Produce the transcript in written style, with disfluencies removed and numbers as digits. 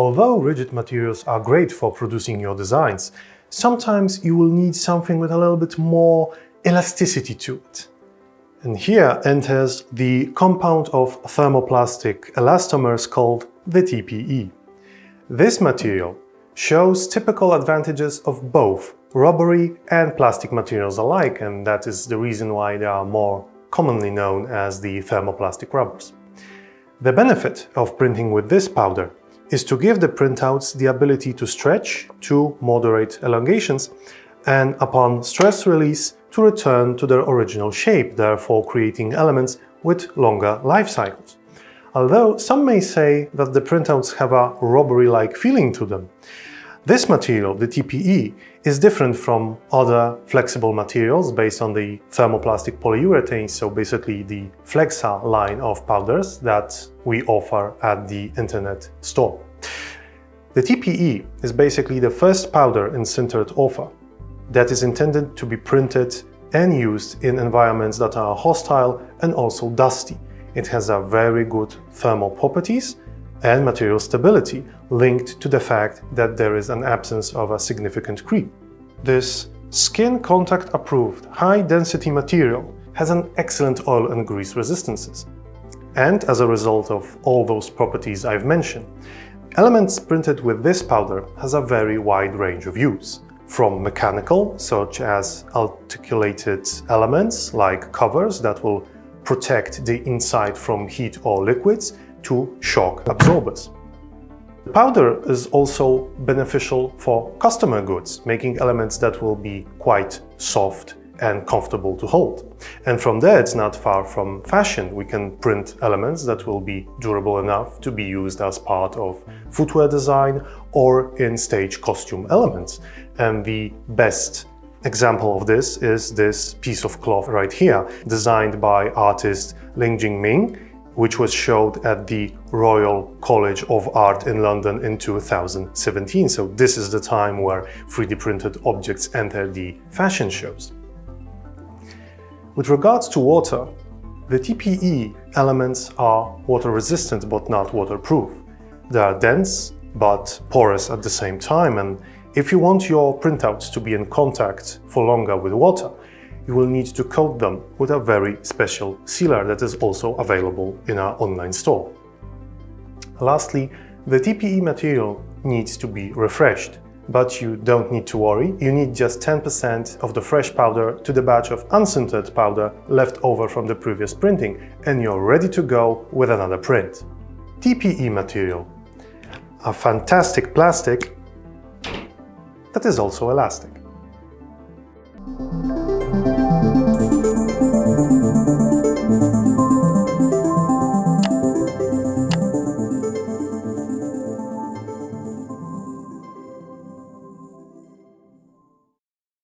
Although rigid materials are great for producing your designs, sometimes you will need something with a little bit more elasticity to it. And here enters the compound of thermoplastic elastomers called the TPE. This material shows typical advantages of both rubbery and plastic materials alike, and that is the reason why they are more commonly known as the thermoplastic rubbers. The benefit of printing with this powder is to give the printouts the ability to stretch to moderate elongations and upon stress release to return to their original shape, therefore creating elements with longer life cycles. Although some may say that the printouts have a rubbery-like feeling to them, this material, the TPE, is different from other flexible materials based on the thermoplastic polyurethane, so basically the Flexa line of powders that we offer at the internet store. The TPE is basically the first powder in Sinterit offer that is intended to be printed and used in environments that are hostile and also dusty. It has a very good thermal properties and material stability linked to the fact that there is an absence of a significant creep. This skin contact approved high density material has an excellent oil and grease resistances. And as a result of all those properties I've mentioned, elements printed with this powder has a very wide range of use. From mechanical, such as articulated elements like covers that will protect the inside from heat or liquids, to shock absorbers. The powder is also beneficial for customer goods, making elements that will be quite soft and comfortable to hold. And from there, it's not far from fashion. We can print elements that will be durable enough to be used as part of footwear design or in stage costume elements. And the best example of this is this piece of cloth right here, designed by artist Ling Jingming, which was showed at the Royal College of Art in London in 2017. So this is the time where 3D printed objects enter the fashion shows. With regards to water, the TPE elements are water resistant but not waterproof. They are dense but porous at the same time, and if you want your printouts to be in contact for longer with water, you will need to coat them with a very special sealer that is also available in our online store. Lastly, the TPE material needs to be refreshed, but you don't need to worry. You need just 10% of the fresh powder to the batch of unsintered powder left over from the previous printing, and you're ready to go with another print. TPE material, a fantastic plastic that is also elastic.